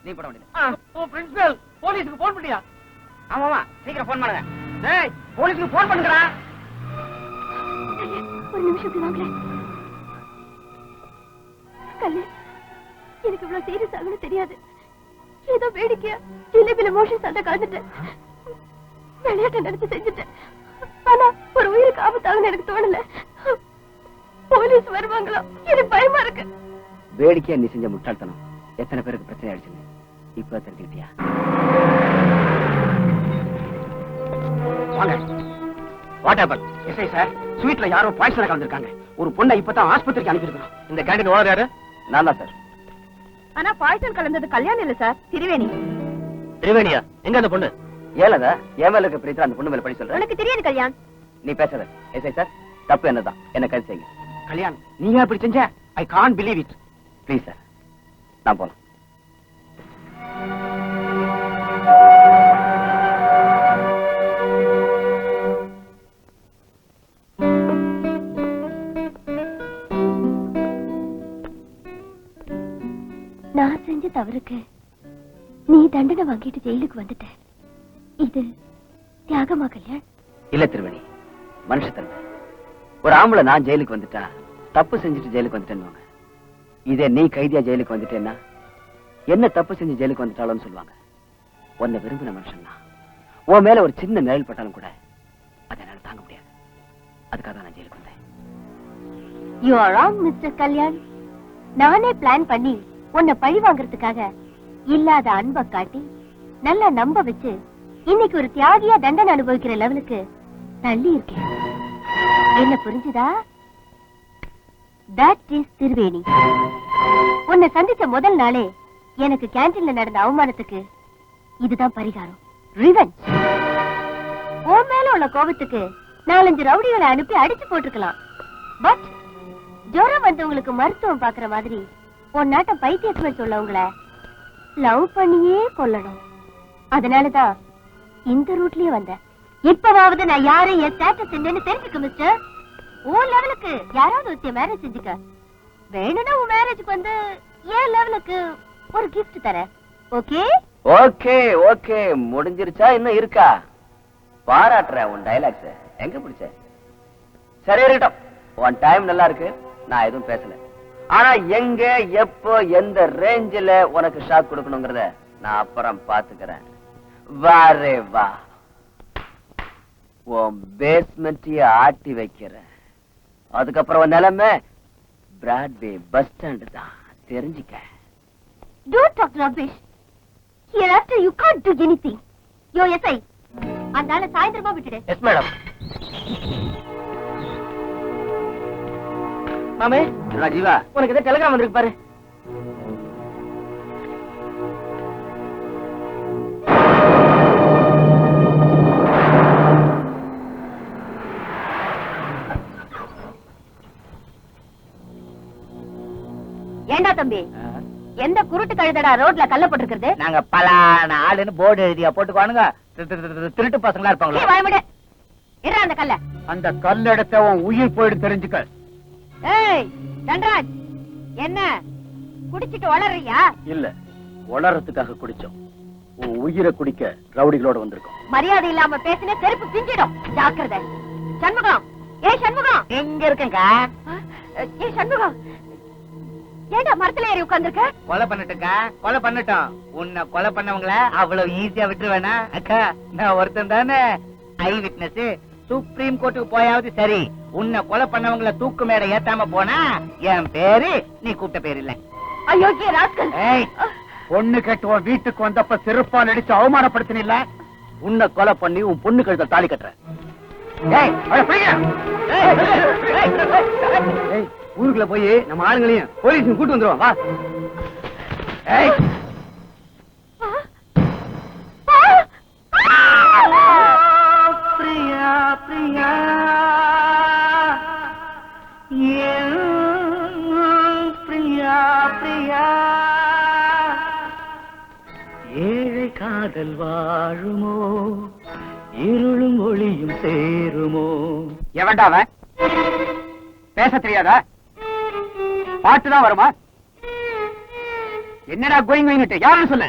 நீ போட வேண்டியது. பிரின்சிபல் போலீஸுக்கு போன் பண்ணியா? ஆமாமா, சீக்கிரம் போன் பண்ணுங்க. டேய், போலீஸுக்கு போன் பண்ணுங்கடா. ஒரு நிமிஷம் இப்படி வாங்களேன். கல்லு, எனக்கு இவ்வளவு சீரியஸ் ஆகுன்னு தெரியாது. ஏதோ வேடிக்கையா ஜிலேபில மோஷன் சண்டை கலந்துட்டேன். விளையாட்டை நினைச்சு செஞ்சுட்டேன். ஆனா ஒரு உயிருக்கு ஆபத்தாகுன்னு எனக்கு தோணல. போலீஸ் வருவாங்களோ எனக்கு பயமா இருக்கு. வேடிக்கையா நீ செஞ்ச முட்டாள்தனம் எத்தனை பேருக்கு பிரச்சனை ஆயிடுச்சுன்னு இப்ப தெரிஞ்சுக்கிட்டியா? What happen? எஸ்ஐ சார், ஸ்வீட்ல யாரோ பாய்சன் கலந்துருக்காங்க. ஒரு பொண்ணை இப்பதான் ஆஸ்பத்திரிக்கு அனுப்பியிருக்கோம். இந்த கேண்டீன் ஓனர் யாரு? நான் தான் சார். ஆனா பாய்சன் கலந்தது கல்யாணம் இல்ல சார், திரிவேணி. திரிவேணியா? எங்க அந்த பொண்ணு? ஏலதா என் மேல இருக்க பிரீத்தா அந்த பொண்ணு மேல படி சொல்றேன். உனக்கு தெரியாது கல்யாண். நீ பேசாத. எஸ்ஐ சார், தப்பு என்னதான், என்ன கைது செய்யுங்க. கல்யாண், நீங்க அப்படி செஞ்ச? I can't believe it. Please sir, நான் போலாம். நான் செஞ்ச தவறுக்கு நீ தண்டனை வாங்கிட்டு ஜெயிலுக்கு வந்துட்ட. இது தியாகமா கல்யாண்? இல்ல திருவேணி, மனுஷத்தன்மை. ஒரு ஆம்பளை நான் ஜெயிலுக்கு வந்துட்டா தப்பு செஞ்சுட்டு ஜெயிலுக்கு வந்துட்டேன்னு. இதே நீ கைதியா ஜெயிலுக்கு வந்துட்டேன்னா என்ன தப்பு செஞ்சு ஜெயிலுக்கு வந்துட்டாலும் சொல்லுவாங்க. உன்னை விரும்பின மனுஷன் தான். உன் மேல ஒரு சின்ன நிழல் பட்டாலும் கூட அதை என்னால தாங்க முடியாது. அதுக்காக தான் நான் ஜெயிலுக்கு வந்தேன். You are wrong mister Kalyan. நானே பிளான் பண்ணி உன்னை பழி வாங்குறதுக்காக இல்லாத அன்பை காட்டி நல்லா நம்ப வச்சு இன்னைக்கு ஒரு தியாகியா தண்டனை அனுபவிக்கிற லெவலுக்கு தள்ளி இருக்கேன். என்ன புரிஞ்சுதா? That is Triveni. உன்னை சந்திச்ச முதல் நாளே எனக்கு கேண்டீன்ல நடந்த அவமானத்துக்கு இதுதான் பரிகாரம். ரிவெஞ்ச். உன் மேல உள்ள கோபத்துக்கு 4-5 ரவுடிகளை அனுப்பி அடிச்சு போட்டிருக்கலாம். பட் ஜோரம் வந்தவங்களுக்கு மருத்துவம் பாக்குற மாதிரி உன் நாட்டம் பைத்தியத்துவ சொல்லவங்கள லவ் பண்ணியே கொல்லணும். அதனாலதான் இந்த ரூட்லயே வந்த. இப்பவாவது நான் யாரு என் ஸ்டேட்டஸ் என்னன்னு தெரிஞ்சுக்க மிஸ்டர். உன் லெவலுக்கு யாராவது ஒருத்திய மேரேஜ் செஞ்சுக்க. வேணும்னா உன் மேரேஜுக்கு வந்து என் லெவலுக்கு ஒரு கிஃப்ட் தரேன். ஓகே? ஓகே ஓகே, முடிஞ்சிருச்சா இன்னும் இருக்கா? பாராட்டுற உன் டைலாக்ஸ் எங்க பிடிச்ச? சரி இருக்கட்டும், உன் டைம் நல்லா இருக்கு, நான் எதுவும் பேசல. ஆனா எங்க எப்போ எந்த ரேஞ்சில உனக்கு ஷாக் கொடுக்கணுங்கிறத நான் அப்புறம் பாத்துக்கிறேன். வாரே வா, உன் பேஸ்மெண்ட்டையே ஆட்டி வைக்கிறேன். அதுக்கப்புறம் நிலைமை பிராட்வே பஸ் ஸ்டாண்ட் தான், தெரிஞ்சுக்க. Don't talk rubbish. Hereafter you can't do anything. Yo, SI. அந்தால சாயந்தரமா விட்டுடு. Yes madam. மாமே, ஜீவா, உனக்கு ஏதோ டெலிகிராம் வந்திருக்கு பாரு. ஏண்டா தம்பி, எந்த குருட்டு கழுதடா ரோட்ல கல்ல போட்டுருக்கிறது? நாங்க பலான ஆளுன்னு போர்டு எழுதியா போட்டுக்குவானுங்க. திருட்டு பசங்களா இருப்பாங்களா? வாய்மட என்ன அந்த கல்ல? அந்த கல் எடுத்த உன் உயிர் போயிடு, தெரிஞ்சுக்க. ஏய் தண்டராஜ், என்ன குடிச்சிட்டு வளர்றியா? இல்ல, வளர்றதுக்காக குடிச்சோம். உன் உயிரை குடிக்க ரவுடிகளோட வந்திருக்கோம். மரியாதை இல்லாம பேசின செருப்பு பிஞ்சிடும், ஜாக்கிரதை. சண்முகம், ஏய் சண்முகம். எங்க இருக்கங்க? ஏய் சண்முகம், ஏண்டா மரத்துல ஏறி உட்கார்ந்திருக்க? கொலை பண்ணட்டுங்க, கொலை பண்ணட்டும். உன்னை கொலை பண்ணவங்கள அவ்வளவு ஈஸியா விட்டுருவேனா? அக்கா, நான் ஒருத்தன் தானே ஐ விட்னஸ். சுப்ரீம் கோர்ட்டுக்கு போயாவது சரி, உன்னை கொலை பண்ணவங்கள தூக்கு மேட ஏத்தாம போனா என் பேரு நீ கூப்பிட்ட பேர் இல்ல. ஐயோ ராஸ்கல். பொண்ணு கேட்டு உன் வீட்டுக்கு வந்தப்ப செருப்பால் அடிச்சு அவமானப்படுத்தினில்ல, உன்னை கொலை பண்ணி உன் பொண்ணு கழுத்த தாலி கட்டுறேன். ஊருக்குள்ள போய் நம்ம ஆளுங்களையும் போலீஸும் கூட்டு வந்துருவோம். வா. பிரியா பிரியா பிரியா பிரியா, ஏழை காதல் வாழுமோ, இருளும் ஒளியும் சேருமோ? எவன்டாவ? பேச தெரியாதா? பாட்டுதான் வருமா? என்னடா கோயிங் கோயிங்கிட்டு யாருன்னு சொல்லு.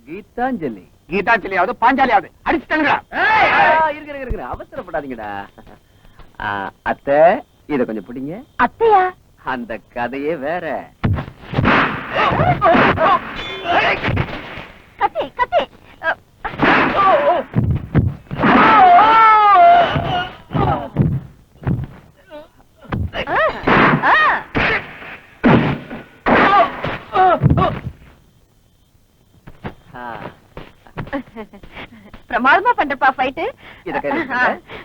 கீதாஞ்சலி. கீதாஞ்சலியாவது பாஞ்சாலியாவது அடிச்சு தள்ளுடா. இருக்கிற அவசரப்படாதீங்கடா. அத்தை இத கொஞ்சம் பிடிங்க. அத்தையா? அந்த கதையே வேற. கத்தி கத்தி. பிரமாதமா பண்றப்பா ஃபைட்டு. இத கையில எடுத்துக்க.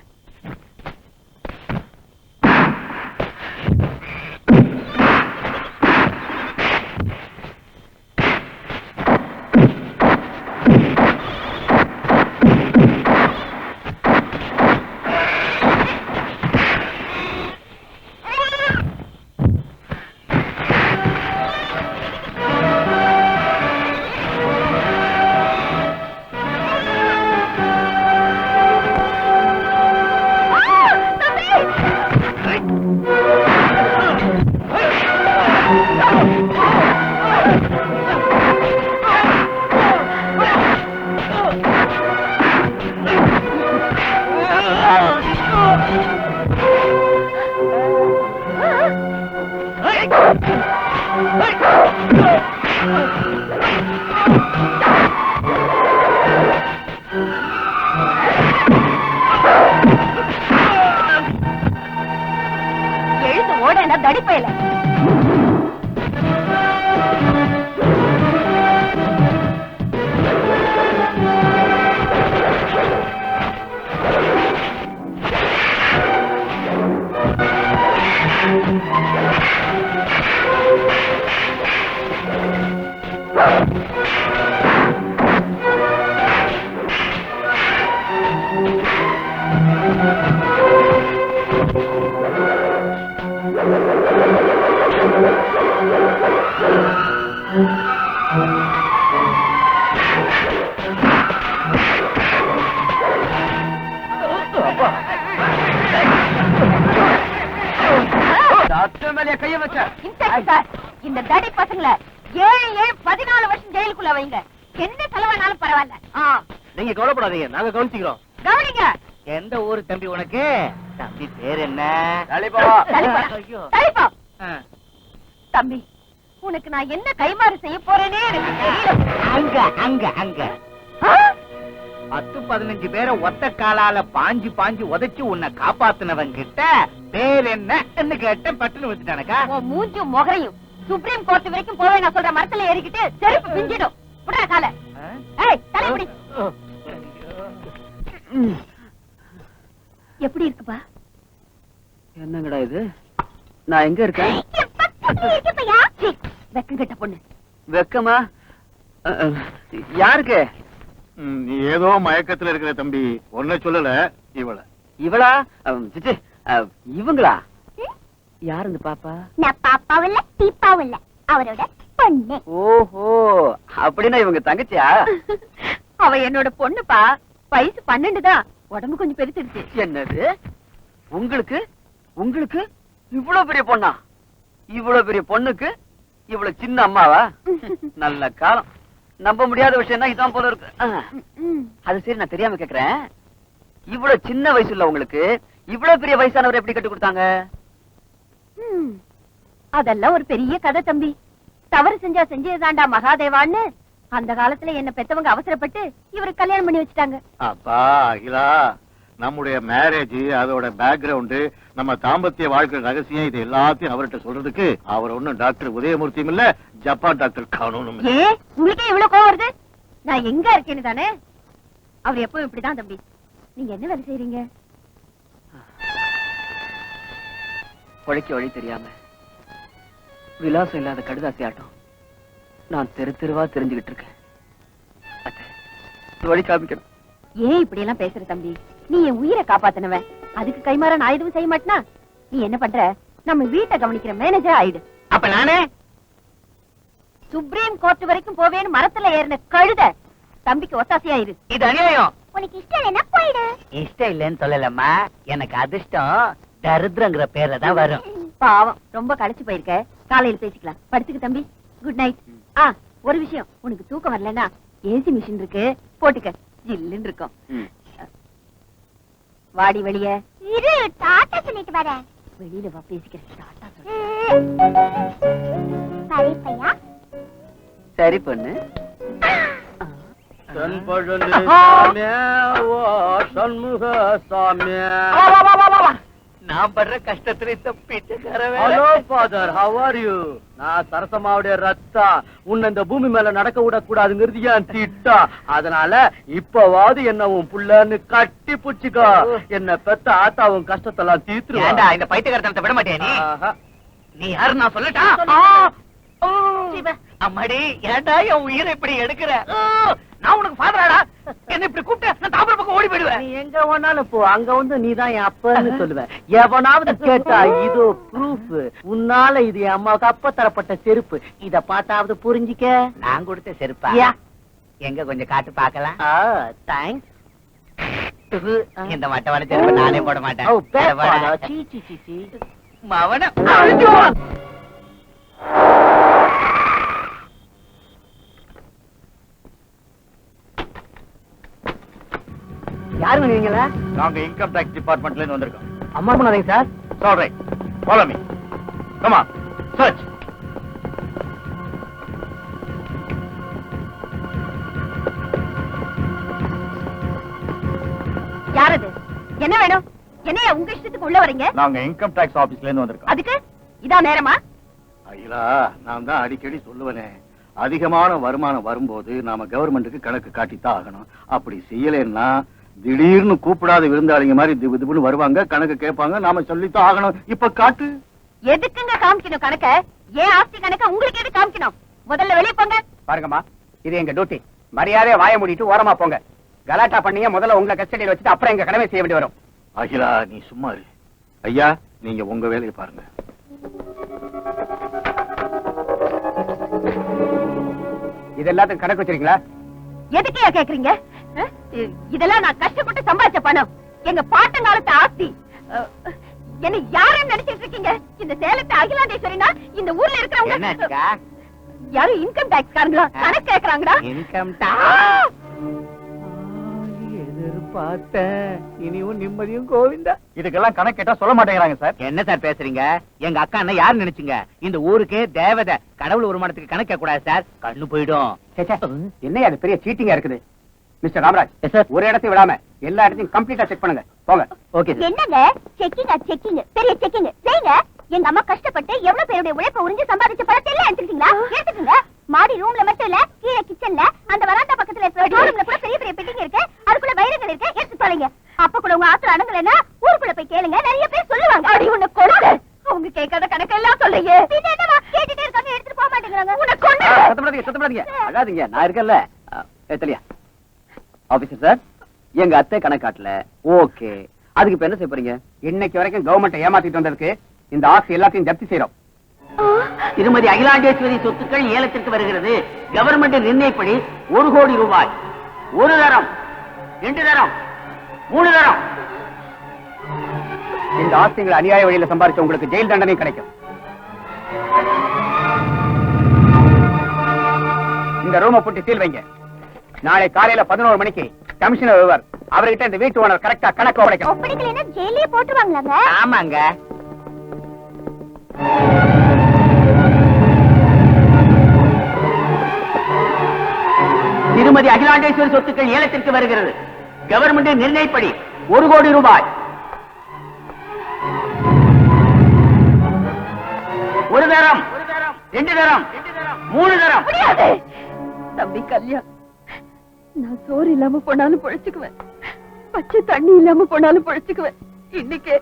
எழுந்து ஓட தடிப்பையில. கைய வச்ச இந்த தடி பசங்களை 7-14 வருஷம் ஜெயிலுக்குள்ள வைங்க. என்ன செலவானாலும் பரவாயில்ல. நீங்க கவலைப்படாதீங்க, நாங்க கவனிச்சுக்கிறோம். கவனிங்க. எந்த ஊரு தம்பி உனக்கு? தம்பி பேர் என்ன? ஐயோ. தம்பி, உனக்கு நான் என்ன கைமாறு செய்ய போறேனே எனக்கு தெரியல. அங்க அங்க அங்க 10-15 பேரை ஒத்த காலால பாஞ்சு பாஞ்சு உதைச்சு உன்னை காப்பாத்துனவன் கிட்ட பேர் என்ன கேட்ட பட்டுன்னு வச்சுட்டானக்கா. உன் மூஞ்சும் முகரையும் சுப்ரீம் கோர்ட் வரைக்கும் போவேன் நான் சொல்ற மரத்துல ஏறிக்கிட்டு செருப்பு பிஞ்சிடும். புடா கால. ஏய், தலைமுடி. எப்படி இருக்குப்பா? என்னங்கடா இது? நான் எங்க இருக்கேன்? வெக்கம் கெட்ட பொண்ணு. வெக்கமா? யாருக்கு? நீ ஏதோ மயக்கத்துல இருக்கிற தம்பி, ஒன்ன சொல்லல இவள. இவளா? சிச்சி, இவங்களா? யாரு இந்த பாப்பா? நான் பாப்பாவும் இல்ல பீப்பாவும் இல்ல, அவரோட பொண்ணு. ஓஹோ, அப்படின்னா இவங்க தங்கச்சியா? அவ என்னோட பொண்ணுப்பா. வயசு 12 தான். உடம்பு கொஞ்சம் பெருத்துடுச்சு. என்னது? உங்களுக்கு உங்களுக்கு இவ்வளவு பெரிய பொண்ணா? இவ்வளவு பெரிய பொண்ணுக்கு இவ்வளவு சின்ன அம்மாவா? நல்ல காலம். நம்ப முடியாத விஷயம் இதான் போல இருக்கு. அது சரி, நான் தெரியாம கேக்குறேன். இவ்வளவு சின்ன வயசுல உங்களுக்கு இவ்வளவு பெரிய வயசானவர் எப்படி கட்டி கொடுத்தாங்க? அதெல்லாம் ஒரு பெரிய கதை தம்பி. தவறு செஞ்சா செஞ்சதுதான்டா மகாதேவான்னு அந்த காலத்துல என்ன பெத்தவங்க அவசரப்பட்டு இவருக்கு கல்யாணம் பண்ணி வச்சுட்டாங்க. அப்பா அகிலா, நம்முடைய மேரேஜ், அதோட பேக்ரவுண்ட், நம்ம தாம்பத்திய வாழ்க்கை ரகசியம், இது எல்லாத்தையும் அவர்கிட்ட சொல்றதுக்கு அவர் ஒண்ணும் டாக்டர் உதயமூர்த்தியும் இல்ல, ஜப்பான் டாக்டர் கானூனும் இல்ல. ஏன் உங்களுக்கே இவ்வளவு கோவம் வருது? நான் எங்க இருக்கேன்னு தானே. அவர் எப்பவும் இப்படிதான் தம்பி. நீங்க என்ன வேலை செய்றீங்க? பொழைக்க வழி தெரியாம விலாசம் இல்லாத கடுதாசி ஆட்டம் நான் தெரு தெருவா தெரிஞ்சுக்கிட்டு இருக்கேன். வழி காமிக்கணும். ஏன் இப்படி எல்லாம் பேசுற தம்பி? நீ என் உயிரை காப்பாத்தினவன். அதுக்கு கைமாற நான் எதுவும் செய்ய மாட்டேனா? நீ என்ன பண்ற? நம்ம வீட்டை கவனிக்கிற மேனேஜர் ஆயிடு. அப்ப நானே சுப்ரீம் கோர்ட் வரைக்கும் போவேன்னு மரத்துல ஏறின கழுத தம்பிக்கு ஒத்தாசையாயிரு. இது அநியாயம். உனக்கு இஷ்டம் இல்லைன்னா போயிடு. இஷ்டம் இல்லைன்னு சொல்லலம்மா, எனக்கு அதிர்ஷ்டம் தரித்திரங்கிற பேர்ல தான் வரும். பாவம், ரொம்ப களைச்சு போயிருக்க. காலையில பேசிக்கலாம். படுத்துக்கு தம்பி. Good night. ஒரு விஷயம், உனக்கு தூக்கம் வரலன்னா ஏசி மிஷின் இருக்கு, போட்டுக்க, ஜில்லுன்னு இருக்கும். வாடி வெளியே. இரு, டாட்டா சொல்லிட்டு வரேன். வெளியில வா, பேசிக்கிறேன். டாட்டா சொல்லு. சரி பையா. சரி பொண்ணு. நான் படுற கஷ்டத்துல இந்த பிச்சைக்கார hello father, how are you? நான் சரசமாவுடைய ரத்தா, உன்னை இந்த பூமி மேல நடக்க விடக்கூடாதுங்கிறது என் திட்டா. அதனால இப்பவாது என்ன உன் புள்ளன்னு கட்டி புடிச்சுக்கோ. என்ன பெத்த ஆத்தாவும் கஷ்டத்தெல்லாம் தீர்த்துருவா. ஏண்டா இந்த பைத்தியக்காரத்தனத்தை விட மாட்டியா நீ? நீ யாரு நான் சொல்லட்டா? அம்மாடி, ஏண்டா என் உயிரை இப்படி எடுக்கிற? நான் உனக்கு ஃபாதராடா? என்ன இப்படி கூப்பிட்டு நான் தாம்பர பக்கம் ஓடி போயிடுவேன். நீ எங்க வேணாலும் போ, அங்க வந்து நீதான் என் அப்பன்னு சொல்லுவேன். எவனாவது கேட்டா இது ப்ரூஃப், உன்னால இது என் அம்மாவுக்கு அப்ப தரப்பட்ட செருப்பு, இத பார்த்தாவது புரிஞ்சிக்க. நான் கொடுத்த செருப்பா? எங்க கொஞ்சம் காட்டு பாக்கலாம். தேங்க்ஸ். இந்த மட்டவாட செருப்பு நானே போட மாட்டேன். சீ சீ சீ சீ. மவன யாருங்க நீங்களா? நாங்க இன்கம் டாக்ஸ் டிபார்ட்மெண்ட்ல இருந்து வந்திருக்கோம். அம்மா பண்ணாதீங்க sir. All right. Follow me. Come on. Search. யாரது? என்ன வேணும்? என்னையா உங்க இஷ்டத்துக்கு உள்ள வரீங்க? நாங்க இன்கம் டாக்ஸ் ஆபீஸ்ல இருந்து வந்திருக்கோம். அதுக்கு இதான் நேரமா? ஐயா, நான் தான் அடிக்கடி சொல்லுவேனே, அதிகமான வருமானம் வரும்போது நாம கவர்மெண்ட்டுக்கு கணக்கு காட்டித்தான் ஆகணும். அப்படி செய்யலன்னா திடீர்னு கூப்பிடாத விருந்தாளிங்க மாதிரி திபு திபுன்னு வருவாங்க, கணக்கு கேட்பாங்க, நாம சொல்லித்தான் ஆகணும். இப்ப காட்டு. எதுக்குங்க காமிக்கணும் கணக்க? ஏன் ஆஸ்தி கணக்க உங்களுக்கு எது காமிக்கணும்? முதல்ல வெளியே போங்க. பாருங்கம்மா, இது எங்க டியூட்டி. மரியாதையா வாய மூடிட்டு ஓரமா போங்க. கலாட்டா பண்ணீங்க, முதல்ல உங்க கஸ்டடியில வச்சுட்டு அப்புறம் எங்க கடமை செய்ய வேண்டி வரும். அகிலா, நீ சும்மா இரு. ஐயா, நீங்க உங்க வேலையை பாருங்க. இது எல்லாத்துக்கும் கணக்கு வச்சிருக்கீங்களா? எதுக்கு கேக்குறீங்க? இதெல்லாம் நான் கஷ்டப்பட்டு சம்பாதிச்ச பணம், எங்க பாட்டங்காலத்து ஆஸ்தி. என்ன யாருன்னு நினைச்சிட்டு இருக்கீங்க? இந்த சேலத்து அகிலாண்டேஸ்வரினா இந்த ஊர்ல இருக்கிறவங்க யாரும் இன்கம் டாக்ஸ் காரங்களா கணக்கு கேக்குறாங்கடா. இன்கம் எதிர்பார்த்தேன், இனியும் நிம்மதியும் கோவிந்தா. இதுக்கெல்லாம் கணக்கு கேட்டா சொல்ல மாட்டேங்கிறாங்க சார். என்ன சார் பேசுறீங்க? எங்க அக்கா என்ன யாரு நினைச்சீங்க? இந்த ஊருக்கே தேவதை, கடவுள் உருமானத்துக்கு கணக்கு கேட்க கூடாது சார், கண்ணு போயிடும். என்ன அது பெரிய சீட்டிங்கா இருக்குது. மிஸ்டர் ராமராஜ், ஒரு இடத்தையும் விடாம எல்லா இடத்தையும் கம்ப்ளீட்டா செக் பண்ணுங்க. போங்க. Okay sir. என்னங்க செக்கிங்கா? செக்கிங் பெரிய செக்கிங் செய்யுங்க. எங்க அம்மா கஷ்டப்பட்டு எவ்வளவு பேருடைய உழைப்ப உறிஞ்சு சம்பாதிச்ச பணத்தை எல்லாம் எடுத்துக்கிட்டீங்களா? எடுத்துக்கங்க. மாடி ரூம்ல மட்டும் இல்ல, கீழே கிச்சன்ல, அந்த வராண்டா பக்கத்துல இருக்கிற ரூம்ல கூட பெரிய பெரிய பெட்டிங்க இருக்கு, அதுக்குள்ள வைரங்கள் இருக்கு, எடுத்து தொலைங்க. அப்ப கூட உங்க ஆத்திர அடங்கலைன்னா ஊருக்குள்ள போய் கேளுங்க, நிறைய பேர் சொல்லுவாங்க. அடி உன்னை கொண்டு அவங்க கேட்காத கணக்கு எல்லாம் சொல்லுங்க. என்னமா கேட்டுட்டே இருக்காங்க, எடுத்துட்டு போக மாட்டேங்கிறாங்க. உன்னை கொண்டு சத்தப்படாதீங்க. அழாதீங்க, நான் இருக்கேன்ல. தெளியா ஆபீசர் சார், எங்க அத்தை கணக்காட்டல. ஓகே, அதுக்கு இப்ப என்ன செய்ய போறீங்க? இன்னைக்கு வரைக்கும் கவர்மெண்ட் ஏமாத்திட்டு வந்ததுக்கு இந்த ஆஸ்தி எல்லாத்தையும் ஜப்தி செய்யறோம். திருமதி அகிலாண்டேஸ்வரி சொத்துக்கள் ஏலத்திற்கு வருகிறது. கவர்மெண்ட் நிர்ணயப்படி 1 கோடி ரூபாய். 1 தரம், 2 தரம், 3 தரம். இந்த ஆஸ்திகளை அநியாய வழியில சம்பாதிச்ச உங்களுக்கு ஜெயில் தண்டனை கிடைக்கும். இந்த ரூமை போட்டு சீல் வைங்க. நாளை காலையில 11 மணிக்கு கமிஷனர் வருவார். அவர்கிட்ட இந்த வீட்டு ஓனர் கரெக்டா கணக்கு ஒப்படைக்கணும். ஒப்படைக்கலைன்னா ஜெயிலே போட்டுருவாங்களாங்க? ஆமாங்க. திருமதி அகிலாண்டேஸ்வரி சொத்துக்கள் ஏலத்திற்கு வருகிறது. கவர்மெண்ட் நிர்ணயப்படி 1 கோடி ரூபாய். 1 தரம், 2 தரம், 3 தரம். முடியாது தம்பி கல்யாண், நான் சோறு இல்லாம போனாலும் பொழைச்சுக்குவேன், பச்சை தண்ணி இல்லாம போனாலும் பொழைச்சுக்குவேன், இன்னைக்கு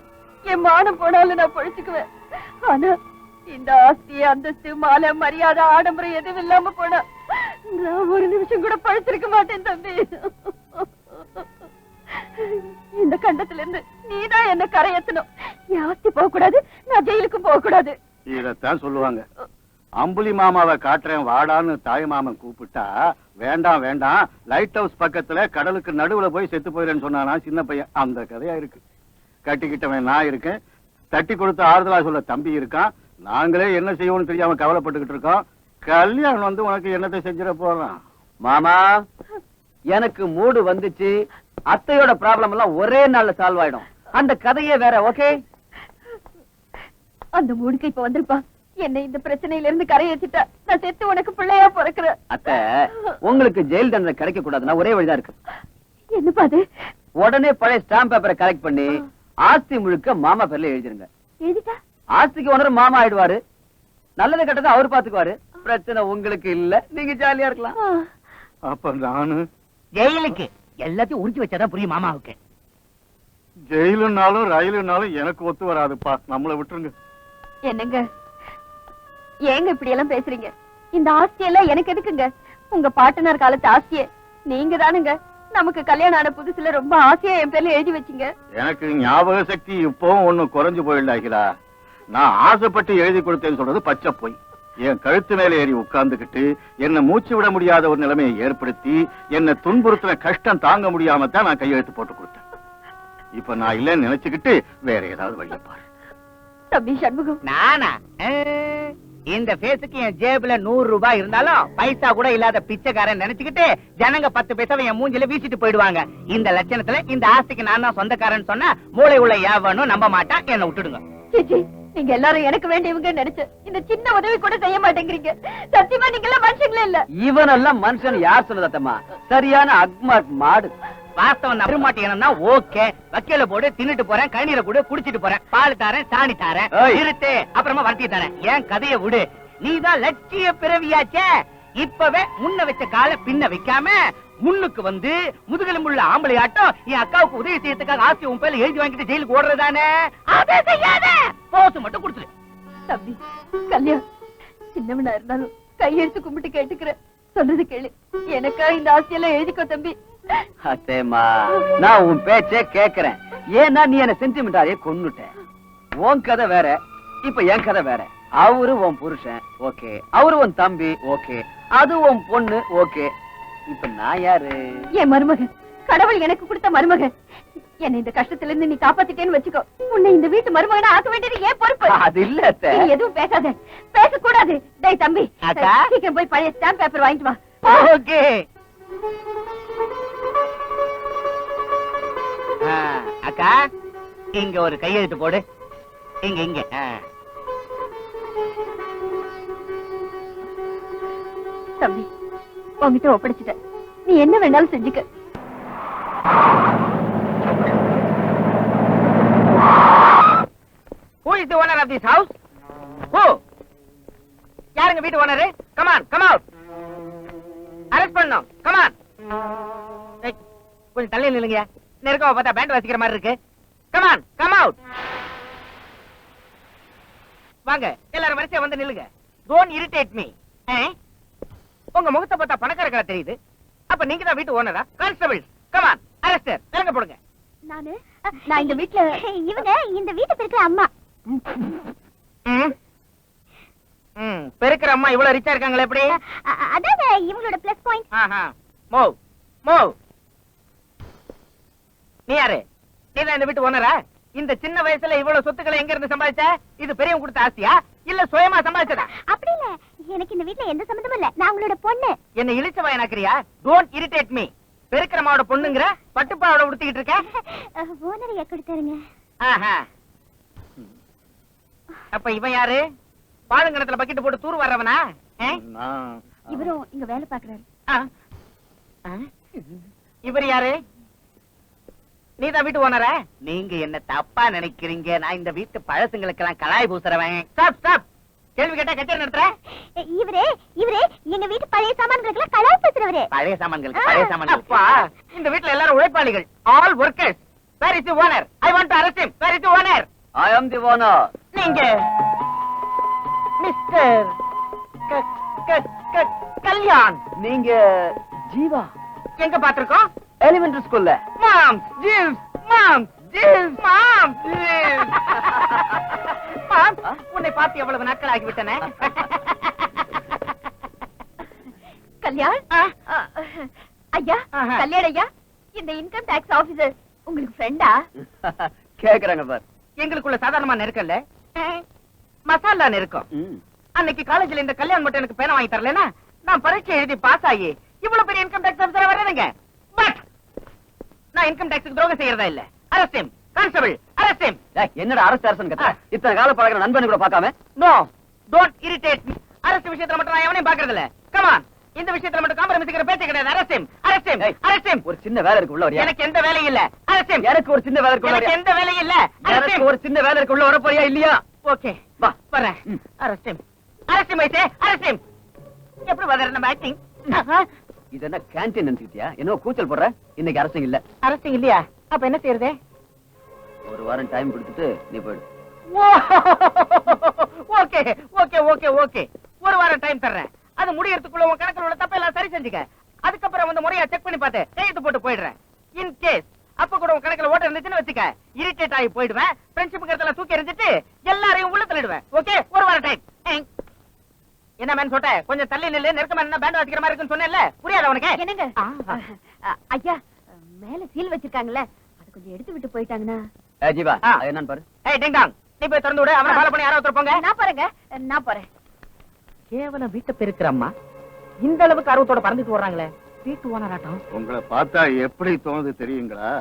என் மானம் போனாலும் நான் பொழைச்சுக்குவேன். ஆனா இந்த ஆஸ்தி, அந்தஸ்து, மாலை, மரியாதை, ஆடம்பரம் எதுவும் இல்லாம போனா நான் ஒரு நிமிஷம் கூட பழிச்சிருக்க மாட்டேன் தம்பி. இந்த கண்டத்துல இருந்து நீதான் என்ன கரையேத்தணும். என் ஆஸ்தி போக கூடாது, நான் ஜெயிலுக்கு போக கூடாது. இதத்தான் சொல்லுவாங்க. அம்புலி மாமாவை காட்டுறேன் வாடான்னு தாய் மாமன் கூப்பிட்டா வேண்டாம் வேண்டாம், லைட் ஹவுஸ் பக்கத்துல கடலுக்கு நடுவுல போய் செத்து போயிடுன்னு சொன்னானா சின்ன பையன். அந்த கதையா இருக்கு. கட்டிக்கிட்டவன் நான் இருக்கேன், தட்டி கொடுத்து ஆறுதலா சொல்ல தம்பி இருக்கான். நாங்களே என்ன செய்வோம்னு தெரியாம கவலைப்பட்டுக்கிட்டு இருக்கோம். கல்யாணம் வந்து உனக்கு என்னத்தை செஞ்சிட போறான்? மாமா, எனக்கு மூடு வந்துச்சு. அத்தையோட ப்ராப்ளம் எல்லாம் ஒரே நாள்ல சால்வ் ஆயிடும். அந்த கதையே வேற. ஓகே, அந்த மூடுக்கு இப்ப வந்திருப்பா. என்னை இந்த பிரச்சனையில இருந்து கரையேற்றிட்டா. நான் செத்து உனக்கு பிள்ளையா பிறக்கிறேன். அத்தை, உங்களுக்கு ஜெயில் தண்டனை கிடைக்க கூடாதுன்னா ஒரே வழிதான் இருக்கு. என்னப்பா அது? உடனே பழைய ஸ்டாம்ப் பேப்பரை கலெக்ட் பண்ணி ஆஸ்தி முழுக்க மாமா பேர்ல எழுதிருங்க. எழுதிட்டா? ஆஸ்திக்கு ஒன்று மாமா ஆயிடுவாரு. நல்லது கெட்டதை அவர் பாத்துக்குவாரு. பிரச்சனை உங்களுக்கு இல்ல, நீங்க ஜாலியா இருக்கலாம். அப்ப நானு ஜெயிலுக்கு எல்லாத்தையும் உரிச்சு வச்சாதான் புரியும் மாமாவுக்கு. ஜெயிலுனாலும் ரயிலுனாலும் எனக்கு ஒத்து வராதுப்பா. நம்மள விட்டுருங்க. என்னங்க ஏங்க இப்படி எல்லாம் பேசுறீங்க? இந்த ஆஸ்தியெல்லாம் எனக்கு எதுக்குங்க? உங்க பாட்டனார் காலத்து ஆஸ்தியே நீங்க தானுங்க நமக்கு கல்யாணம் ஆன புதுசுல ரொம்ப ஆசையா என் பேர்ல எழுதி வச்சீங்க. எனக்கு ஞாபக சக்தி இப்பவும் ஒண்ணும் குறைஞ்சு போயிடலாகிறா. நான் ஆசைப்பட்டு எழுதி கொடுத்தேன்னு சொல்றது பச்சை போய். என் கழுத்து மேல ஏறி உட்கார்ந்துகிட்டு என்ன மூச்சு விட முடியாத ஒரு நிலைமையை ஏற்படுத்தி என்ன துன்புறுத்தின கஷ்டம் தாங்க முடியாம தான் நான் கையெழுத்து போட்டு கொடுத்தேன். இப்ப நான் இல்லைன்னு நினைச்சுக்கிட்டு வேற ஏதாவது வழியை பாரு. தம்பி சண்முகம், நானா? இந்த பேசுக்கு என் ஜேபுல 100 ரூபாய் இருந்தாலும் பைசா கூட இல்லாத பிச்சைக்காரன் நினைச்சுக்கிட்டு ஜனங்க 10 பைசாவை என் மூஞ்சில வீசிட்டு போயிடுவாங்க. இந்த லட்சணத்துல இந்த ஆஸ்திக்கு நான் தான் சொந்தக்காரன் சொன்னா மூளை உள்ள யாவனும் நம்ப மாட்டான். என்ன விட்டுடுங்க. சீச்சி, நீங்க எல்லாரும் எனக்கு வேண்டியவங்க நினைச்சு இந்த சின்ன உதவி கூட செய்ய மாட்டேங்கிறீங்க. சத்தியமா நீங்க எல்லாம் மனுஷங்களே இல்ல. இவனெல்லாம் மனுஷன் யார் சொன்னதத்தம்மா? சரியான அக்மார்க் மாடு. வாஸ்தவம் நம்ப மாட்டேங்கன்னா ஓகே, வக்கீல போடு, தின்னுட்டு போறேன், கண்ணீரை கூட குடிச்சிட்டு போறேன், பால் தரேன், சாணி தரேன், ஏய். இருட்டு அப்புறமா வளர்த்தி தரேன். ஏன் கதையை விடு. நீதான் லட்சிய பிறவியாச்சே. இப்பவே முன்ன வச்ச கால பின்ன வைக்காம முன்னுக்கு வந்து முதுகெலும்புள்ள ஆம்பளை ஆட்டம் என் அக்காவுக்கு உதவி செய்யறதுக்காக ஆஸ்தி உன் பேர்ல எழுதி வாங்கிட்டு ஜெயிலுக்கு ஓடுறதானே? அதை செய்யாத. போஸ் மட்டும் கொடுத்துரு. தம்பி கல்யாண், சின்னவனா இருந்தாலும் கையெழுத்து கும்பிட்டு கேட்டுக்கிறேன். சொல்றது கேளு. எனக்கா இந்த ஆசையெல்லாம் எழுதிக்கோ தம்பி. அத்தேம்மா, நான் உன் பேச்சே கேக்குறேன். ஏன்னா நீ என்ன சென்டிமெண்டாலே கொன்னுட்ட. உன் கதை வேற, இப்ப என் கதை வேற. அவரு உன் புருஷன், ஓகே. அவரு உன் தம்பி, ஓகே. அது உன் பொண்ணு, ஓகே. இப்ப நான் யாரு? என் மருமகன், கடவுள் எனக்கு கொடுத்த மருமகன். என்னை இந்த கஷ்டத்துல இருந்து நீ காப்பாத்திட்டேன்னு வச்சுக்கோ. உன்னை இந்த வீட்டு மருமகனா ஆக்க வேண்டியது ஏன் பொறுப்பு. அது இல்ல அத்தை. நீ எதுவும் பேசாத, பேசக்கூடாது. டேய் தம்பி, அக்கா. சீக்கிரம் போய் பழைய ஸ்டாம்ப் பேப்பர் வாங்கிட்டு வா. ஓகே. அக்கா, இங்க ஒரு கையெழுத்து போடு. இங்க இங்க. தம்பி, உன்கிட்ட ஒப்படைச்சிட்ட. நீ என்ன வேணாலும் செஞ்சுக்க. Who is the owner of this house? Who? யாருங்க வீட்டு owner? Come on, come out. Arrest பண்ணனும். Come on. கொஞ்சம் தள்ளி நில்லுங்க. நெருக்கமா பார்த்தா பேண்ட் வாசிக்கிற மாதிரி இருக்கு. Come on, come out. வாங்க, எல்லாரும் வரிசையா வந்து நில்லுங்க. Don't irritate me. உங்க முகத்தை பார்த்தா பணக்காரங்களா தெரியுது. அப்ப நீங்க தான் வீட்டு ஓனரா? Constable, come on, arrest her. இறங்க போடுங்க. நான் இந்த வீட்ல இவங்க இந்த வீட்டுக்கு இருக்கிற அம்மா. பெருக்கிற அம்மா இவ்வளவு ரிச்சா இருக்காங்களே எப்படி? அதான் இவங்களோட பிளஸ் பாயிண்ட். Move move. நீ யாரு? நீ தான் இந்த வீட்டு ஓனரா? இந்த சின்ன வயசுல இவ்வளவு சொத்துக்களை எங்க இருந்து சம்பாதிச்ச? இது பெரியவங்க கொடுத்த ஆஸ்தியா இல்ல சுயமா சம்பாதிச்சதா? அப்படி இல்ல, எனக்கு இந்த வீட்ல எந்த சம்பந்தமும் இல்ல. நான் உங்களோட பொண்ணு. என்ன இழிச்ச வாயனாக்குறியா? Don't irritate me. பெருக்கிரமாவோட பொண்ணுங்கற பட்டுப்பாவோட உடுத்திக்கிட்டு இருக்க. ஓனரையா கொடுத்தாருங்க. அப்ப இவன் யாரு? பாலுங்கணத்துல பக்கெட் போட்டு தூர் வர்றவனா? இவரும் இங்க வேலை பாக்குறாரு. இவர் யாரு? நீதான் வீட்டு ஓனரா? நீங்க என்ன தப்பா நினைக்கிறீங்க. நான் இந்த வீட்டு பழசுங்களுக்கெல்லாம் கலாய் பூசுறவன். Stop stop. கேள்வி கேட்டா கச்சேரி நடத்துற? இவரே எங்க வீட்டு பழைய சாமான்களுக்கு கலாய் பேசுறவரே. பழைய சாமான்கள். அப்பா, இந்த வீட்ல எல்லாரும் உழைப்பாளிகள். All workers. Where is the owner? I want to arrest him. Where is the owner? I am the owner. நீங்க மிஸ்டர் கல்யாண். நீங்க ஜீவா? எங்க பாத்திருக்கோம்? எலிமெண்டரி ஸ்கூல்ல. மாம் ஜீவ்ஸ், மாம் ஜீவ்ஸ், மாம் ஜீவ்ஸ். மாம், உன்னை பார்த்து எவ்வளவு நாட்கள் ஆகிவிட்டன. கல்யாண், ஐயா, கல்யாண் ஐயா, இந்த இன்கம் டாக்ஸ் ஆபீசர் உங்களுக்கு ஃப்ரெண்டா? கேக்குறாங்க பார். எங்களுக்குள்ள சாதாரணமா நெருக்கல்ல, மசாலா நெருக்கம். அன்னைக்கு காலேஜ்ல இந்த கல்யாணம் மட்டும் எனக்கு பேனா வாங்கி தரலனா நான் பரீட்சை எழுதி பாஸ் ஆகி இவ்வளவு பெரிய இன்கம் டாக்ஸ் ஆபீசரா வரேனுங்க. பட் நான் இன்கம் டாக்ஸ்க்கு துரோகம் செய்யறதா இல்ல. Arrest him constable, arrest him. என்னடா அரசு அரசன் கத்த? இத்தனை கால பழகிற நண்பனை கூட பார்க்காம? No don't irritate me. Arrest விஷயத்துல மட்டும் நான் எவனையும் பார்க்கறது இல்ல. கம் ஆன், இந்த விஷயத்துல மட்டும் காம்ப்ரமைஸ்ங்கிற பேச்சே கிடையாது. Arrest him, arrest him, arrest him. ஒரு சின்ன வேலை இருக்கு உள்ள வரியா? எனக்கு எந்த வேலையும் இல்ல. Arrest him. எனக்கு ஒரு சின்ன வேலை இருக்கு உள்ள எனக்கு வரியா? எந்த வேலையும் இல்ல. அரஸ்ட் எனக்கு ஹிம். ஒரு சின்ன வேலை இருக்கு உள்ள வர போறியா இல்லையா? ஓகே வா. வரேன். Arrest him, arrest him I say, arrest him. எப்படி வதற நம்ம ஆக்டிங்? இது என்ன கேண்டீன் நினைச்சிட்டியா? என்ன கூச்சல் போடுற? இன்னைக்கு அரசிங் இல்ல. அரஸ்டிங் இல்லையா? அப்ப என்ன செய்யறது? ஒரு வாரம் டைம் கொடுத்துட்டு நீ போயிடு. ஓகே ஓகே ஓகே ஓகே, ஒரு வாரம் டைம் தர்றேன். அது முடியறதுக்குள்ள உன் கணக்குல உள்ள தப்பெல்லாம் சரி செஞ்சுக்க. அதுக்கப்புறம் வந்து முறையா செக் பண்ணி பார்த்து கையெழுத்து போட்டு போயிடுறேன். இன் கேஸ் அப்ப கூட உன் கணக்குல ஓட்ட இருந்துச்சுன்னு வச்சுக்க, இரிட்டேட் ஆகி போயிடுவேன். ஃப்ரெண்ட்ஷிப்ங்கிறதெல்லாம் தூக்கி எறிஞ்சிட்டு எல்லாரையும் உள்ள தள்ளிடுவேன். ஓகே, ஒரு வாரம் டைம். என்ன மேன் சொல்ற? கொஞ்சம் தள்ளி நில்லு. நெருக்கமா என்ன பேண்ட் வச்சுக்கிற மாதிரி இருக்குன்னு சொன்னேன்ல, புரியாத உனக்கு? என்னங்க ஐயா, மேல சீல் வச்சிருக்காங்கல்ல, அது கொஞ்சம் எடுத்து விட்டு போயிட்டாங்கன்னா. ஜீவா ஆ. அது என்னன்னு பாரு. ஏய் டிங் டாங், நீ போய் திறந்து விடு. அவனை ஃபாலோ பண்ணி யாரோ ஒருத்தர் போங்க. நான் போறேங்க, நான் போறேன். கேவலம் வீட்டை பெருக்கிற அம்மா இந்த அளவுக்கு ஆர்வத்தோட பறந்துட்டு வர்றாங்களே, வீட்டு ஓனராட்டம். உங்களை பார்த்தா எப்படி தோணுது தெரியுங்களா?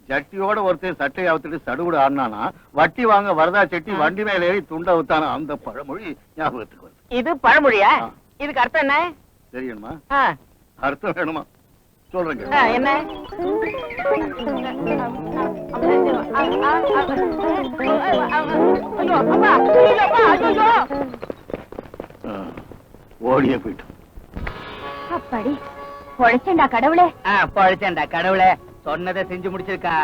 ஜட்டியோட ஒருத்தர் சட்டை அவுத்துட்டு சடுகுடு ஆடினானா, வட்டி வாங்க வரதா செட்டி வண்டி மேல ஏறி துண்ட ஊத்தானா, அந்த பழமொழி ஞாபகத்துக்கு வருது. இது பழமொழியா? ஆ. இதுக்கு அர்த்தம் என்ன? தெரியணுமா? ஆ. அர்த்தம் வேணுமா? சொல்றேங்க. என்ன? ஐயோ, அப்பா, இல்லப்பா, ஐயோ. ஓடியே போயிட்டு அப்பாடி பொழைச்சேன்டா கடவுளே. பழிச்சேன்டா கடவுளே, சொன்னதை செஞ்சு முடிச்சிருக்கா.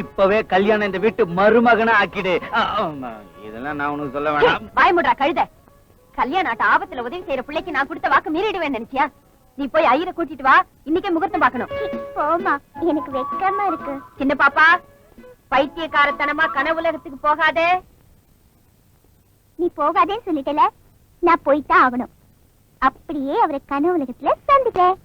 இப்பவே கல்யாணம் இந்த வீட்டு மருமகனா ஆக்கிடு. இதெல்லாம் நான் உனக்கு சொல்ல வேண்டாம். வாய் முடுறா கழுத. கல்யாண ஆட்ட ஆபத்துல உதவி செய்யற பிள்ளைக்கு நான் கொடுத்த வாக்கு மீறிடுவேன் நினைச்சியா? நீ போய் ஐயரை கூட்டிட்டு வா, இன்னைக்கே முகூர்த்தம் பார்க்கணும். போமா, எனக்கு வெக்கமா இருக்கு. சின்ன பாப்பா, பைத்தியக்காரத்தனமா கனவுலகத்துக்கு போகாதே. நீ போகாதேன்னு சொல்லிட்டல, நான் போய்தான் ஆகணும். அப்படியே அவரை கனவு உலகத்துல சந்திக்கிறேன்.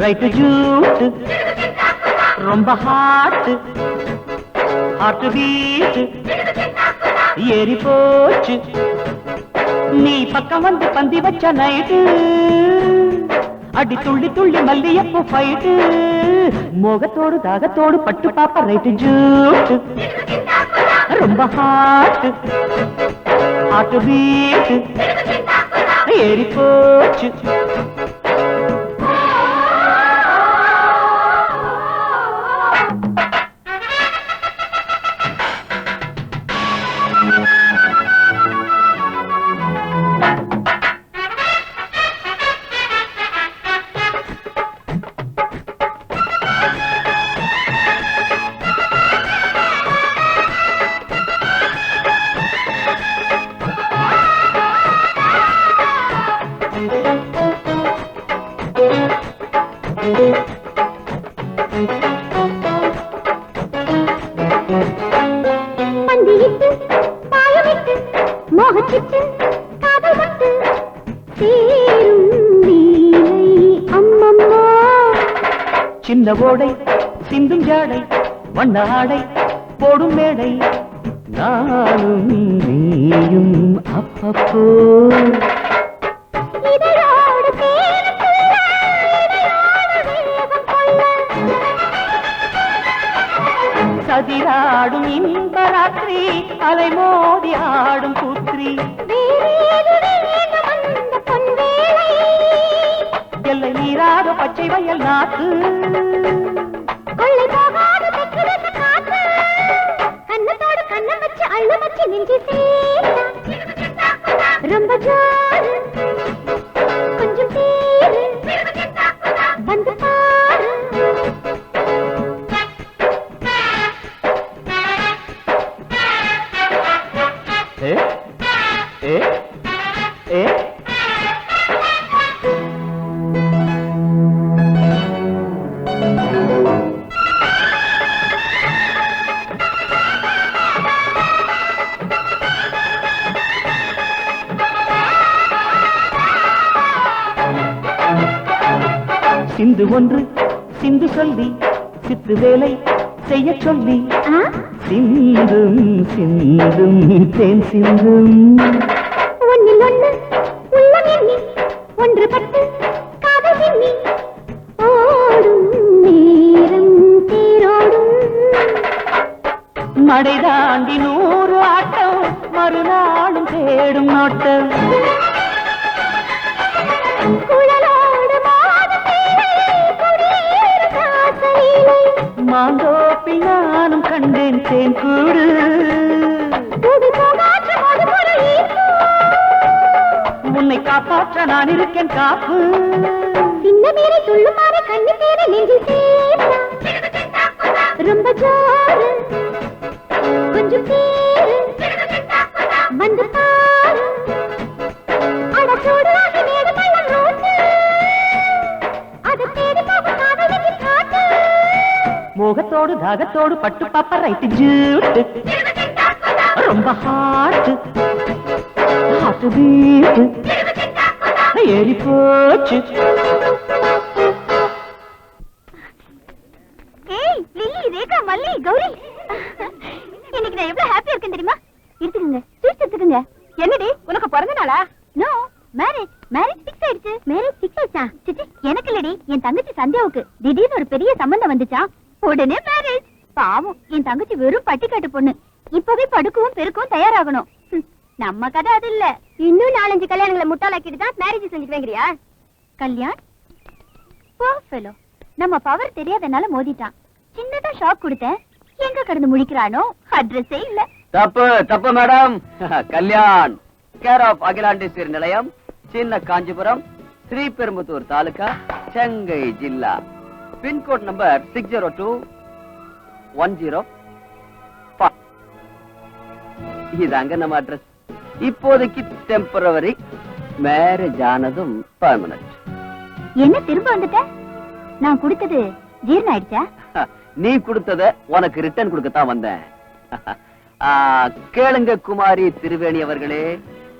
ரைட் ஜூட் ரொம்ப ஹாட் ஹார்ட் பீட் ஏறி போச்சு. நீ பக்கம் வந்து பந்தி வச்ச நைட்டு, அடி துள்ளி துள்ளி மல்லியப்பூ ஃபைட்டு. மோகத்தோடு தாகத்தோடு பட்டு பாப்பா ரைட் ஜூட் ரொம்ப ஹாட் ஹார்ட் பீட் ஏறி போச்சு. பந்தியிட்டு பாயமிட்டு மோகச்சிட்டு காதல் பட்டு சேரும் லீலை அம்மம்மா. சின்ன ஓடை சிந்தும் ஜாடை வண்ணாடை போடும் மேடை நானும் நீயும் அப்பப்போ. இதழோடு தேனுக்குள்ள இதழோடு வேகம் கொள்ள. சதிராடும் இன்பராத்திரி அலைமோதி ஆடும் புத்திரி. வேறேது வேகம் அந்த பொன்வேளை. எல்லை நீராத பச்சை வயல் நாத்து. கொள்ளை போகாத தெற்குதேச காற்று. கண்ணத்தோடு கண்ணம் வச்சு அள்ள வச்சு நெஞ்சு சேர்த்தா. ரொம்ப ஜோரு கொஞ்சம் தேரு வந்து பாரு. சிந்து ஒன்று சிந்து சொல்லி சித்து வேலை செய்ய சொல்லி சிந்தும் சிந்தும் தேன் சிந்தும் ஒன்னில் ஒன்று உள்ளம் எண்ணி ஒன்றுபட்டு காதல் எண்ணி ஓடும் நேரம் தேரோடும் மடை தாண்டி 100 ஆட்டம் மறுநாளும் தேடும் நோட்டம் குழலோடு மாதம் குடியேறும் காசலீலை மாந்தோப்பில் நானும் கண்டேன் தேன் கூடு புது போகாற்று மதுபுற ஈர்ப்பு உன்னை காப்பாற்ற நான் இருக்கேன் காப்பு சின்ன மேரை துள்ளுமாறு கண்ணி தேவை நெஞ்சில் சேர்த்தா ரொம்ப ஜோரு கொஞ்சம் பேரு வந்து பாரு அட சூடாகி மேடு பள்ளம் ரோட்டு அதை தேடி போகும் காதலிக்கு காட்டு மோகத்தோடு தாகத்தோடு பட்டு பாப்பா ரைட்டு ஜூட்டு ரொம்ப ஹாட்டு ஹாட்டு பீட்டு ஏறி போச்சு ஏய் லில்லி ரேகா மல்லி கௌரி இன்னைக்கு நான் எவ்வளவு ஹாப்பியா இருக்கேன் தெரியுமா எடுத்துக்கங்க ஸ்வீட்ஸ் எடுத்துக்கங்க என்னடி உனக்கு பிறந்த நாளா நோ மேரேஜ் ஃபிக்ஸ் ஆயிடுச்சு மேரேஜ் ஃபிக்ஸ் ஆயிடுச்சா சிச்சி எனக்கு இல்லடி என் தங்கச்சி சந்தியாவுக்கு திடீர்னு ஒரு பெரிய சம்பந்தம் வந்துச்சா உடனே மேரேஜ் பாவம் என் தங்கச்சி வெறும் பட்டிக்காட்டு பொண்ணு இப்பவே படுக்கவும் பெருக்கவும் தயாராகணும் நம்ம கதை அது இல்ல இன்னும் 4-5 கல்யாணங்களை முட்டாளாக்கிட்டு தான் மேரேஜ் செஞ்சுக்குவேங்கிறியா கல்யாண் போஃபெலோ நம்ம பவர் தெரியாதனால மோதிட்டான் சின்னதா ஷாக் கொடுத்தேன் எங்க கடந்து முழிக்கிறானோ அட்ரஸே இல்ல தப்பு தப்பு madam. Kalyan care of Akilandeswari நிலையம், சின்ன காஞ்சிபுரம், ஸ்ரீபெரும்புத்தூர் தாலுகா, செங்கை ஜில்லா. Pincode number 60210. இதாங்க நம்ம அட்ரஸ். இப்போதைக்கு டெம்பரவரி, மேரேஜ் ஆனதும் பர்மனன்ட். என்ன திரும்ப வந்துட்ட? நான் கொடுத்தது ஜீர்ணம் ஆயிடுச்சா? நீ கொடுத்தத உனக்கு ரிட்டர்ன் கொடுக்கத்தான் வந்தேன். கேளுங்க குமாரி திருவேணி அவர்களே,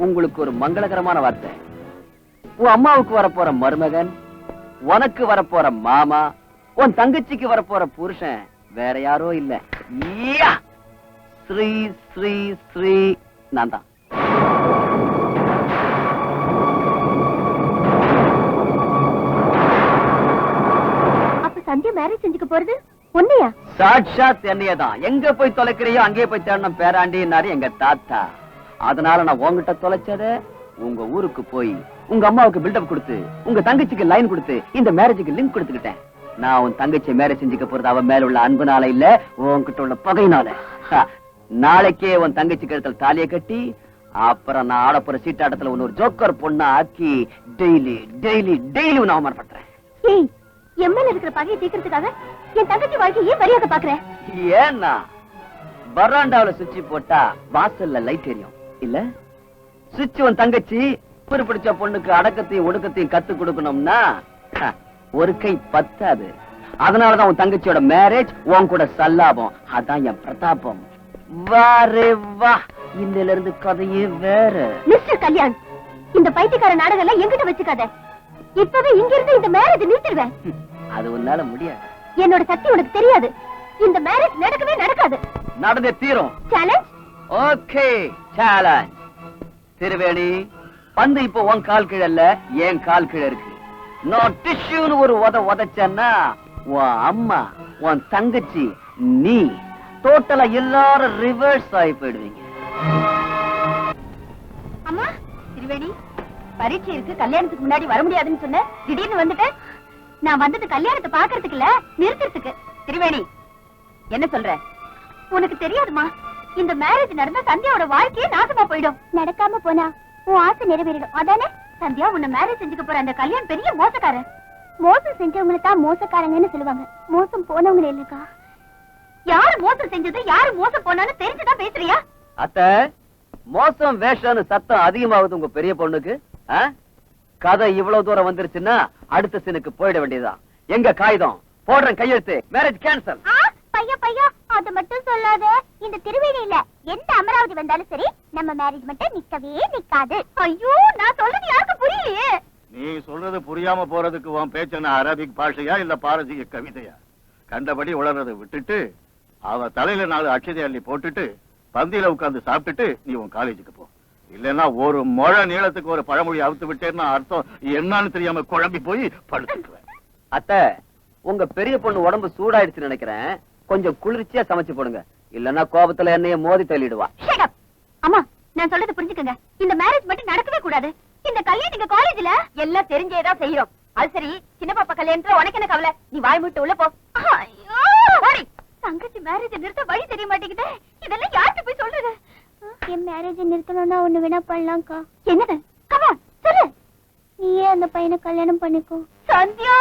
உங்களுக்கு ஒரு மங்களகரமான வார்த்தை. உன் அம்மாவுக்கு வரப்போற மருமகன், உனக்கு வரப்போற மாமா, உன் தங்கச்சிக்கு வரப்போற புருஷன் வேற யாரோ இல்ல, ஸ்ரீ ஸ்ரீ ஸ்ரீ நான் தான். அப்ப சந்தியா மேரேஜ் செஞ்சுக்க போறது ஒன்னையா? சாட்சாத் என்னையதான். எங்க போய் தொலைக்கிறியோ அங்கே போய் தேடணும் பேராண்டினாரு எங்க தாத்தா. அதனால நான் உங்ககிட்ட தொலைச்சத உங்க ஊருக்கு போய் உங்க அம்மாவுக்கு பில்டப் கொடுத்து, உங்க தங்கச்சிக்கு லைன் கொடுத்து, இந்த மேரேஜுக்கு லிங்க் கொடுத்துக்கிட்டேன். நான் உன் தங்கச்சி மேரேஜ் செஞ்சுக்க போறது அவன் மேல உள்ள அன்புனால இல்ல, உன்கிட்ட உள்ள பகையினால. நாளைக்கே உன் தங்கச்சி கழுத்துல தாலியை கட்டி, அப்புறம் நான் ஆடப்புற சீட்டாட்டத்துல ஒரு ஜோக்கர் பொண்ணா ஆக்கி டெய்லி டெய்லி டெய்லி உன்னை அவமானப்படுத்துறேன். ஏய், எம்எல்ஏ இருக்கிற பகையை தீர்க்கறதுக்காக என் தங்கச்சி வாழ்க்கை ஏன் மரியாதை பாக்குறேன்? ஏன்னா பராண்டாவில சுவிட்ச் போட்டா வாசல்ல லைட் எரியும் இல்ல? சுவிட்ச் உன் தங்கச்சி பிடிச்ச பொண்ணுக்கு அடக்கத்தையும் ஒடுக்கத்தையும் கத்து கொடுக்கணும்னா ஒரு கை பத்தாது. அதனாலதான் உன் தங்கச்சியோட மேரேஜ் உன் கூட சல்லாபம். அதான் என் பிரதாபம். வாரே வா, இன்னில இருந்து கதையே வேற. மிஸ்டர் கல்யாண், இந்த பைத்தியக்கார நாடகம் எல்லாம் எங்கிட்ட வச்சுக்காத. இப்பவே இங்க இருந்து இந்த மேரேஜ் நிறுத்திடுவேன். அது உன்னால முடியாது. என்னோட சக்தி உனக்கு தெரியாது. இந்த மேரேஜ் நடக்கவே நடக்காது. நடந்தே தீரும். சேலஞ்ச்? Okay, challenge. திருவேணி, பந்து இப்போ உன் கால் கீழ இல்ல, என் கால் கீழ இருக்கு. நான் டிஷ்யூன்னு ஒரு உதச்சேன்னா உன் அம்மா, உன் தங்கச்சி, நீ டோட்டலா எல்லாரும் ரிவர்ஸ் ஆகி போயிடுவீங்க. அம்மா, திருவேணி, பரீட்சை இருக்கு, கல்யாணத்துக்கு முன்னாடி வர முடியாதுன்னு சொன்ன, திடீர்னு வந்துட்டேன். நான் வந்தது கல்யாணத்தை பாக்குறதுக்கு இல்ல, நிறுத்துறதுக்கு. திருவேணி, என்ன சொல்ற? உனக்கு தெரியாதுமா, இந்த மேரேஜ் நடந்தா சந்தியாவோட வாழ்க்கையே நாசமா போயிடும். நடக்காம போனா உன் ஆசை நிறைவேறிடும், அதானே? சந்தியா உன்னை மேரேஜ் செஞ்சுக்க போற அந்த கல்யாணம் பெரிய மோசக்காரன். மோசம் செஞ்சவங்களை தான் மோசக்காரங்கன்னு சொல்லுவாங்க, மோசம் போனவங்களே இல்லக்கா. யாரு மோசம் செஞ்சது, யாரு மோசம் போனான்னு தெரிஞ்சுதான் பேசுறியா? அத்த, மோசம் வேஷம்னு சத்தம் அதிகமாகுது உங்க பெரிய பொண்ணுக்கு. கதை இவ்வளவு தூரம் வந்துருச்சுன்னா அடுத்த சீனுக்கு போயிட வேண்டியதுதான். எங்க காகிதம் போடுறேன், கையெழுத்து. Marriage cancel. பையா பையா, அது மட்டும் சொல்லாத. இந்த திருவேணி இல்ல, எந்த அமராவதி வந்தாலும் சரி, நம்ம மேரேஜ் மட்டும் நிக்கவே நிக்காது. ஐயோ, நான் சொல்றது யாருக்கும் புரியலையே. நீ சொல்றது புரியாம போறதுக்கு உன் பேச்சன அரபிக் பாஷையா இல்ல பாரசீக கவிதையா? கண்டபடி உளறதை விட்டுட்டு அவ தலையில 4 அட்சதை அள்ளி போட்டுட்டு பந்தியில உட்கார்ந்து சாப்பிட்டுட்டு நீ உன் காலேஜுக்கு போ. இல்லன்னா ஒரு முழ நீளத்துக்கு ஒரு பழமொழி அவுத்து விட்டேன்னா அர்த்தம் என்னன்னு தெரியாம குழம்பி போய் படுத்துக்குவேன். அத்தை, உங்க பெரிய பொண்ணு உடம்பு சூடாயிடுச்சுன்னு நினைக்கிறேன். கொஞ்சம் குளிர்ச்சியா சமைச்சு போடுங்க, இல்லன்னா கோபத்துல என்னைய மோதி தள்ளிடுவா. Shut up. அம்மா, நான் சொல்றது புரிஞ்சுக்கங்க. இந்த மேரேஜ் மட்டும் நடக்கவே கூடாது. இந்த கல்யாணம் எங்க காலேஜ்ல எல்லாம் தெரிஞ்சேதான் செய்யறோம். அது சரி, சின்ன பாப்பா கல்யாணத்துல உனக்கு என்ன கவலை? நீ வாய் மூட்டு உள்ள போ. ஐயோ, வாடி. தங்கச்சி மேரேஜ் நிறுத்த வழி தெரிய மாட்டேங்குது. இதெல்லாம் யார்கிட்ட போய் சொல்றது? என் மேரேஜ் நிறுத்தணும்னா ஒண்ணு வேணா பண்ணலாம்க்கா. என்னது? கமா சொல்லு. நீயே அந்த பையனை கல்யாணம் பண்ணிக்கோ. சந்தியா,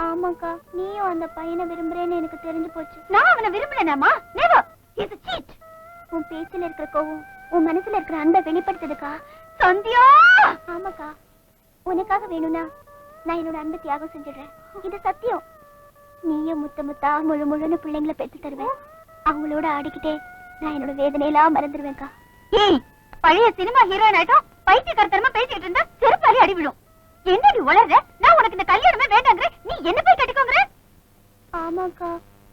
ஆமாக்கா, நீயும் அந்த பையனை விரும்புறேன்னு எனக்கு தெரிஞ்சு போச்சு. நான் அவனை விரும்பலனாமா? நெவர். Is a cheat. உன் பேச்சில இருக்கிற கோவம் உன் மனசுல இருக்கிற அன்பை வெளிப்படுத்துதுக்கா. சந்தியா, ஆமாக்கா, உனக்காக வேணும்னா நான் என்னோட அன்பு தியாகம் செஞ்சிடுறேன். இது சத்தியம். நீயும் முத்த முத்தா முழு முழுன்னு பிள்ளைங்களை பெற்று தருவேன். அவங்களோட ஆடிக்கிட்டே நான் என்னோட வேதனையெல்லாம் மறந்துடுவேன்க்கா. ஏய், பழைய சினிமா ஹீரோயின் ஆயிட்டும் பைத்தியக்காரத்தனமா பேசிட்டு இருந்தா செருப்பாலி அடிவிடும். என்னடி உளற? நான் உனக்கு இந்த கல்யாணமே வேண்டாங்கற, நீ என்ன போய் கட்டிக்கோங்கற? ஆமாக்கா,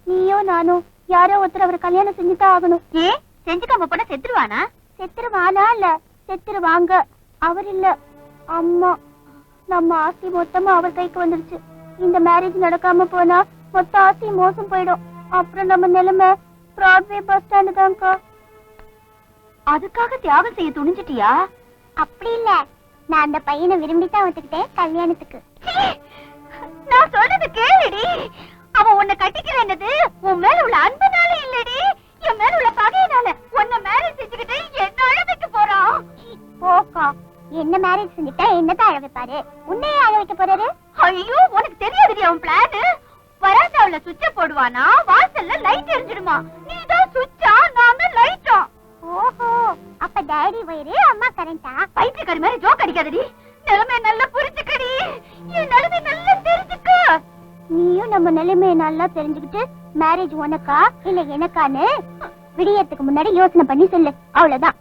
நீயும் நானும் யாரோ ஒருத்தர் அவரை கல்யாணம் செஞ்சுதான் ஆகணும். ஏன் செஞ்சுக்காம போனா செத்துருவானா? செத்துருவானா இல்ல செத்துருவாங்க. அவர் இல்ல, அம்மா. நம்ம ஆஸ்தி மொத்தமா அவர் கைக்கு வந்துருச்சு. இந்த மேரேஜ் நடக்காம போனா மொத்த ஆஸ்தி மோசம் போயிடும். அப்புறம் நம்ம நிலைமை பிராட்வே பஸ் ஸ்டாண்டு தான்க்கா. அதுக்காக தியாகம் செய்ய துணிஞ்சிட்டியா? அப்படி இல்ல, நான் அந்த பையனை விரும்பித்தான் ஒத்துக்கிட்டேன் கல்யாணத்துக்கு. நான் சொல்றது கேளுடி. அவன் உன்னை கட்டிக்கிறேன்னது உன் மேல உள்ள அன்புனால இல்லடி, என் மேல உள்ள பகையினால. உன்னை மேரேஜ் செஞ்சுக்கிட்டு என்ன அழவைக்க போறான்? போக்கா, என்ன மேரேஜ் செஞ்சுட்டா என்னதான் அழ வைப்பாரு? உன்னையே அழ வைக்க போறாரு? ஐயோ, உனக்கு தெரியாதுடி அவன் பிளான். வராண்டாவுல சுவிட்ச போடுவானா, வாசல்ல லைட் எரிஞ்சிடுமா. நீதான் சுவிட்சா, நாம லைட்டா. ஓஹோ, அப்ப டாடி வயிறு அம்மா கரண்டா? பைத்தியக்காரி மாதிரி ஜோக் அடிக்காதடி. நிலைமை நல்லா புரிஞ்சுக்கடி. என் நிலைமை நல்லா தெரிஞ்சுக்க. நீயும் நம்ம நிலைமையை நல்லா தெரிஞ்சுக்கிட்டு மேரேஜ் உனக்கா இல்ல எனக்கான்னு விடியறதுக்கு முன்னாடி யோசனை பண்ணி சொல்லு. அவ்வளவுதான்.